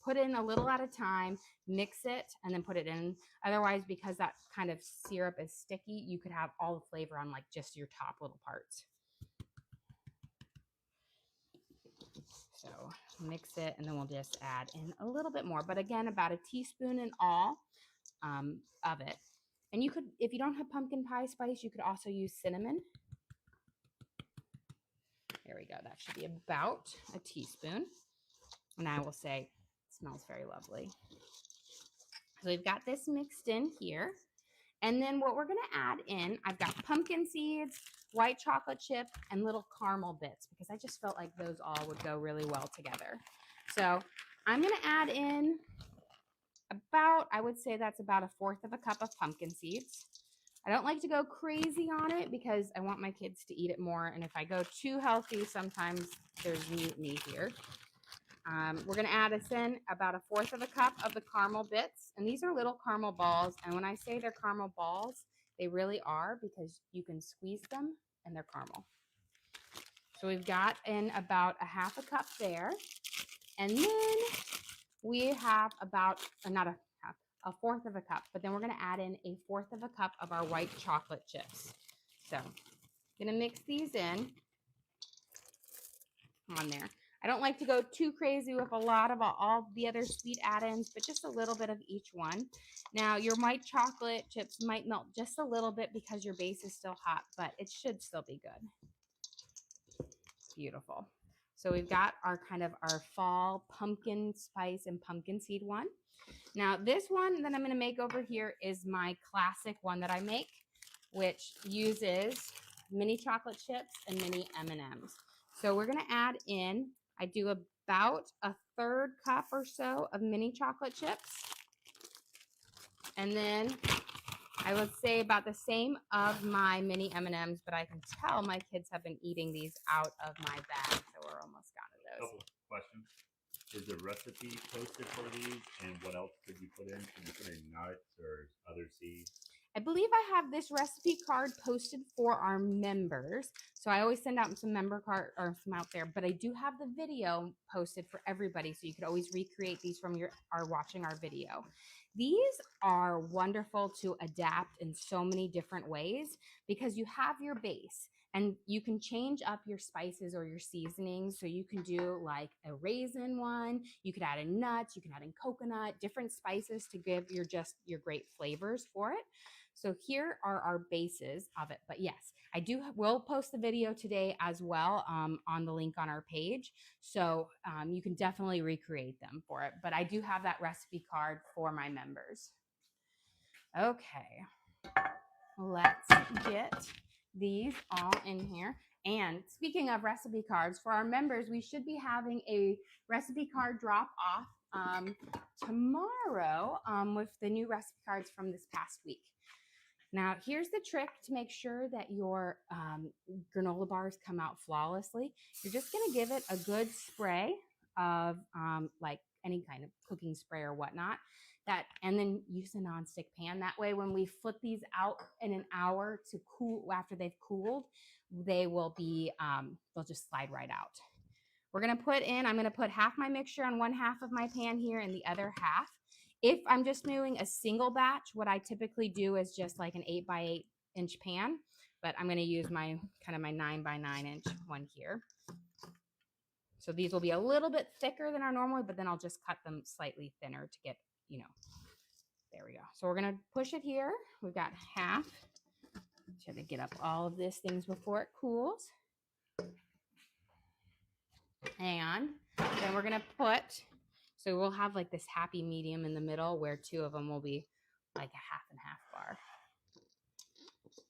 put in a little at a time, mix it, and then put it in. Otherwise, because that kind of syrup is sticky, you could have all the flavor on like just your top little parts. So mix it, and then we'll just add in a little bit more. But again, about a teaspoon in all of it. And you could, if you don't have pumpkin pie spice, you could also use cinnamon. There we go. That should be about a teaspoon. And I will say, it smells very lovely. So we've got this mixed in here. And then what we're going to add in, I've got pumpkin seeds, white chocolate chip, and little caramel bits, because I just felt like those all would go really well together. So I'm going to add in about, I would say that's about 1/4 of a cup of pumpkin seeds. I don't like to go crazy on it because I want my kids to eat it more. And if I go too healthy, sometimes there's mutiny here. We're going to add us in about 1/4 of a cup of the caramel bits. And these are little caramel balls. And when I say they're caramel balls, they really are, because you can squeeze them and they're caramel. So we've got in about 1/2 cup there. And then we have about, not a half, 1/4 of a cup. But then we're going to add in 1/4 of a cup of our white chocolate chips. So I'm going to mix these in on there. I don't like to go too crazy with a lot of all the other sweet add-ins, but just a little bit of each one. Now, your white chocolate chips might melt just a little bit because your base is still hot, but it should still be good. Beautiful. So we've got our kind of our fall pumpkin spice and pumpkin seed one. Now, this one that I'm going to make over here is my classic one that I make, which uses mini chocolate chips and mini M&ms. So we're going to add in, I do about 1/3 cup or so of mini chocolate chips. And then I would say about the same of my mini M&Ms, but I can tell my kids have been eating these out of my bag, so we're almost done with those. Couple questions. Is the recipe posted for these, and what else could you put in? Could you put in nuts or other seeds? I believe I have this recipe card posted for our members. So I always send out some member card or some out there, but I do have the video posted for everybody. So you could always recreate these from watching our video. These are wonderful to adapt in so many different ways because you have your base and you can change up your spices or your seasonings. So you can do like a raisin one, you could add in nuts, you can add in coconut, different spices to give your great flavors for it. So here are our bases of it. But yes, will post the video today as well on the link on our page. So you can definitely recreate them for it. But I do have that recipe card for my members. Okay, let's get these all in here. And speaking of recipe cards, for our members, we should be having a recipe card drop off tomorrow with the new recipe cards from this past week. Now, here's the trick to make sure that your granola bars come out flawlessly. You're just going to give it a good spray of like any kind of cooking spray or whatnot. And then use a nonstick pan. That way, when we flip these out in an hour to cool after they've cooled, they will be they'll just slide right out. I'm going to put half my mixture on one half of my pan here and the other half. If I'm just doing a single batch, what I typically do is just like an 8x8 inch pan, but I'm going to use my 9x9 inch one here. So these will be a little bit thicker than our normal, but then I'll just cut them slightly thinner to get, there we go. So we're going to push it here. We've got half. Try to get up all of these things before it cools. And then we're going to so we'll have like this happy medium in the middle where two of them will be like a half and half bar.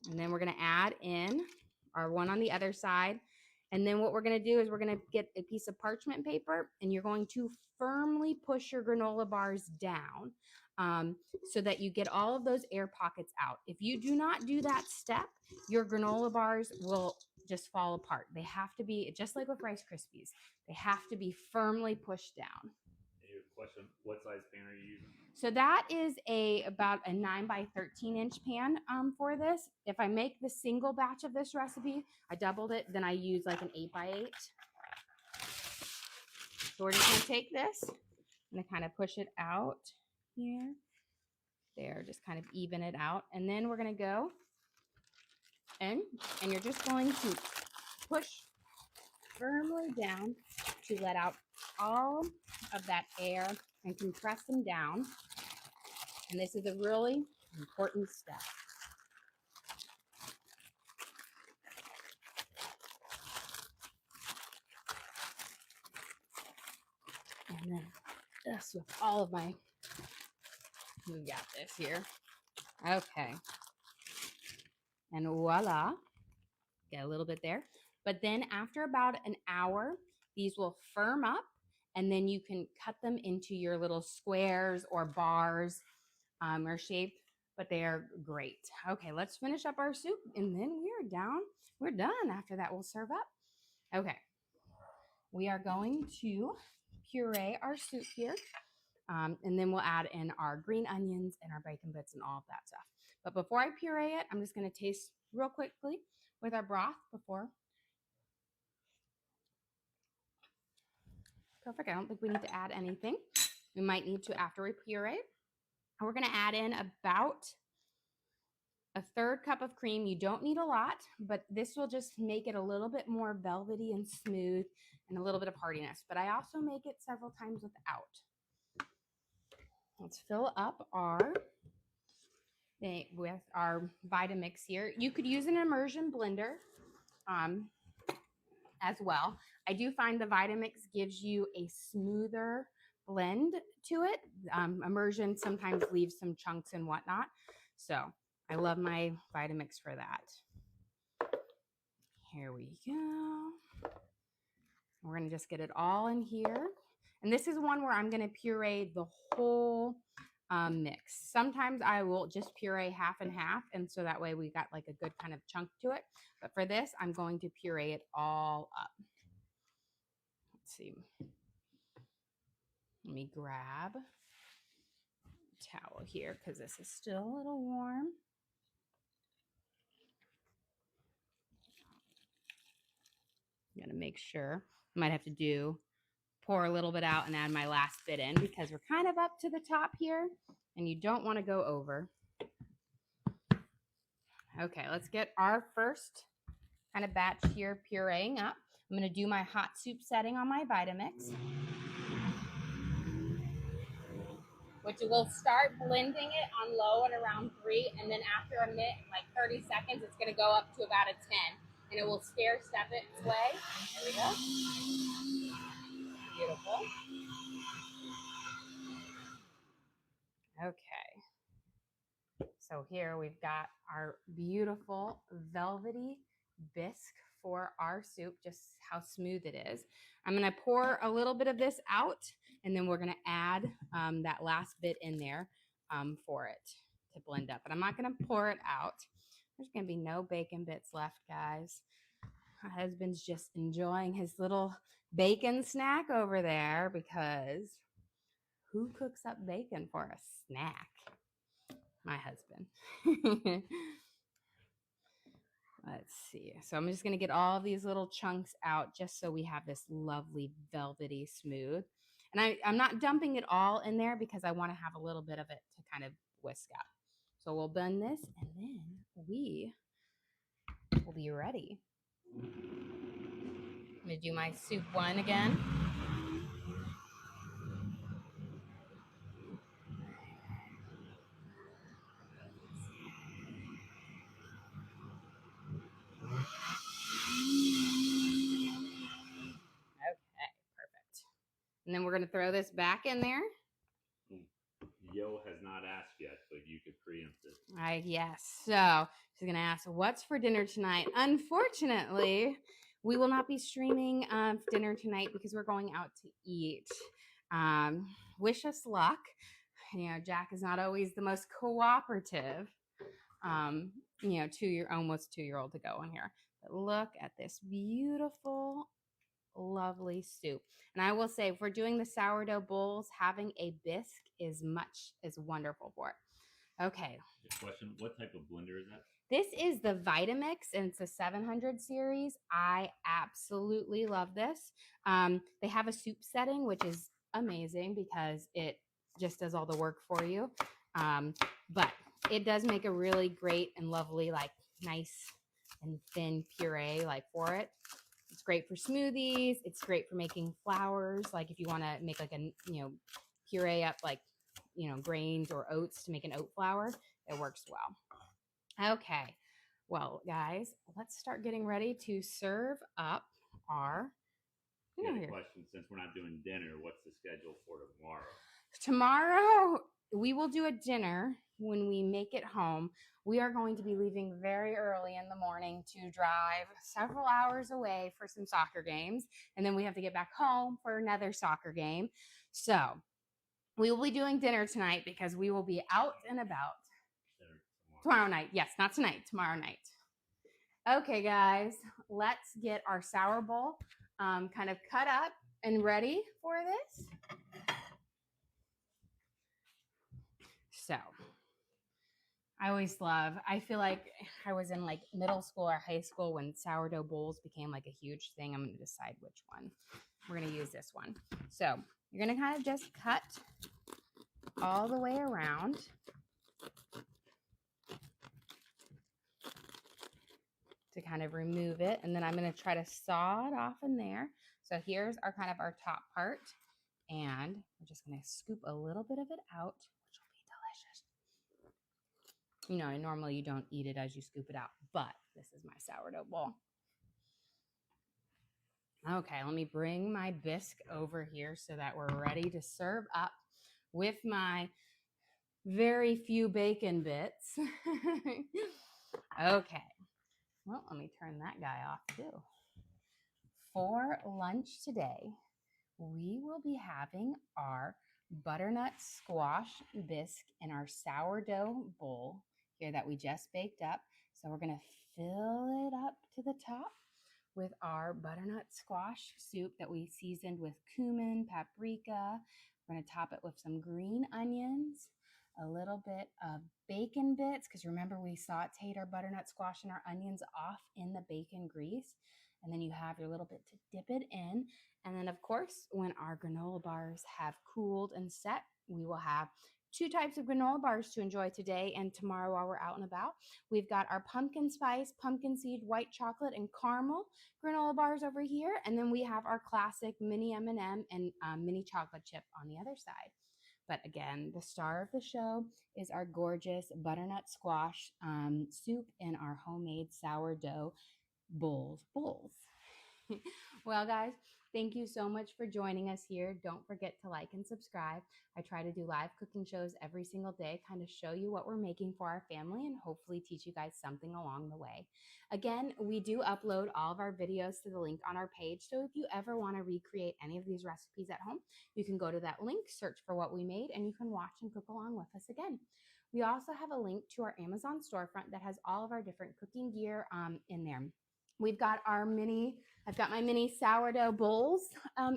And then we're going to add in our one on the other side. And then what we're going to do is we're going to get a piece of parchment paper and you're going to firmly push your granola bars down so that you get all of those air pockets out. If you do not do that step, your granola bars will just fall apart. They have to be, just like with Rice Krispies, they have to be firmly pushed down. Question, what size pan are you using? So that is about a 9x13 inch pan for this. If I make the single batch of this recipe, I doubled it, then I use like an 8x8. So we're just going to take this and kind of push it out here. There, just kind of even it out. And then we're going to go in and you're just going to push firmly down to let out all of that air and compress them down. And this is a really important step. And then this with all of my, we got this here. Okay. And voila, get a little bit there. But then after about an hour, these will firm up and then you can cut them into your little squares or bars or shape, but they are great. Okay, let's finish up our soup and then we're done. After that, we'll serve up. Okay, we are going to puree our soup here. And then we'll add in our green onions and our bacon bits and all of that stuff. But before I puree it, I'm just going to taste real quickly with our broth before. Perfect. I don't think we need to add anything. We might need to after we puree. We're going to add in about a 1/3 cup of cream. You don't need a lot, but this will just make it a little bit more velvety and smooth and a little bit of hardiness. But I also make it several times without. Let's fill up with our Vitamix here. You could use an immersion blender as well. I do find the Vitamix gives you a smoother blend to it. Immersion sometimes leaves some chunks and whatnot. So I love my Vitamix for that. Here we go. We're going to just get it all in here. And this is one where I'm going to puree the whole mix. Sometimes I will just puree half and half. And so that way we got like a good kind of chunk to it. But for this, I'm going to puree it all up. Let's see. Let me grab a towel here because this is still a little warm. I'm going to make sure. I might have to pour a little bit out and add my last bit in because we're kind of up to the top here and you don't want to go over. Okay, let's get our first kind of batch here pureeing up. I'm going to do my hot soup setting on my Vitamix. which we'll start blending it on low at around 3, and then after a minute, like 30 seconds, it's going to go up to about a 10, and it will stair step its way. There we go. Beautiful. Okay. So here we've got our beautiful velvety bisque for our soup, just how smooth it is. I'm going to pour a little bit of this out, and then we're going to add that last bit in there for it to blend up. But I'm not going to pour it out. There's going to be no bacon bits left, guys. My husband's just enjoying his little bacon snack over there, because who cooks up bacon for a snack? My husband. Let's see. So I'm just going to get all of these little chunks out just so we have this lovely velvety smooth. And I'm not dumping it all in there because I want to have a little bit of it to kind of whisk up. So we'll blend this, and then we will be ready. I'm going to do my soup one again. Okay, perfect. And then we're going to throw this back in there. Yo has not asked yet, but you could preempt it. Yes. So she's going to ask, what's for dinner tonight? Unfortunately, we will not be streaming dinner tonight because we're going out to eat. Wish us luck. You know, Jack is not always the most cooperative. You know, almost 2-year-old to go in here. But look at this beautiful, lovely soup. And I will say, if we're doing the sourdough bowls, having a bisque is wonderful for it. Okay. Question: what type of blender is that? This is the Vitamix, and it's a 700 series. I absolutely love this. They have a soup setting, which is amazing because it just does all the work for you. But it does make a really great and lovely, like nice and thin puree, like for it. It's great for smoothies. It's great for making flours. Like if you want to make like a, puree up like, grains or oats to make an oat flour, it works well. Okay. Well, guys, let's start getting ready to serve up our dinner here. Question: since we're not doing dinner, what's the schedule for tomorrow? Tomorrow, we will do a dinner when we make it home. We are going to be leaving very early in the morning to drive several hours away for some soccer games. And then we have to get back home for another soccer game. So we will be doing dinner tonight because we will be out and about. Tomorrow night. Yes, not tonight. Tomorrow night. Okay, guys, let's get our sour bowl kind of cut up and ready for this. So I feel like I was in like middle school or high school when sourdough bowls became like a huge thing. I'm going to decide which one. We're going to use this one. So you're going to kind of just cut all the way around. To kind of remove it. And then I'm going to try to saw it off in there. So here's our kind of our top part. And we're just going to scoop a little bit of it out, which will be delicious. You know, normally you don't eat it as you scoop it out, but this is my sourdough bowl. Okay, let me bring my bisque over here so that we're ready to serve up with my very few bacon bits. Okay. Well, let me turn that guy off too. For lunch today, we will be having our butternut squash bisque in our sourdough bowl here that we just baked up. So we're going to fill it up to the top with our butternut squash soup that we seasoned with cumin, paprika. We're going to top it with some green onions, a little bit of bacon bits, because remember we sauteed our butternut squash and our onions off in the bacon grease. And then you have your little bit to dip it in. And then, of course, when our granola bars have cooled and set, we will have 2 types of granola bars to enjoy today and tomorrow while we're out and about. We've got our pumpkin spice, pumpkin seed, white chocolate, and caramel granola bars over here. And then we have our classic mini M&M and mini chocolate chip on the other side. But again, the star of the show is our gorgeous butternut squash soup and our homemade sourdough bowls. Well, guys, thank you so much for joining us here. Don't forget to like and subscribe. I try to do live cooking shows every single day, kind of show you what we're making for our family and hopefully teach you guys something along the way. Again, we do upload all of our videos to the link on our page. So if you ever want to recreate any of these recipes at home, you can go to that link, search for what we made, and you can watch and cook along with us again. We also have a link to our Amazon storefront that has all of our different cooking gear in there. We've got I've got my mini sourdough bowls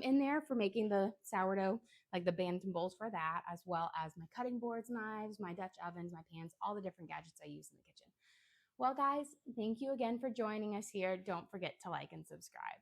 in there for making the sourdough, like the bantam bowls for that, as well as my cutting boards, knives, my Dutch ovens, my pans, all the different gadgets I use in the kitchen. Well, guys, thank you again for joining us here. Don't forget to like and subscribe.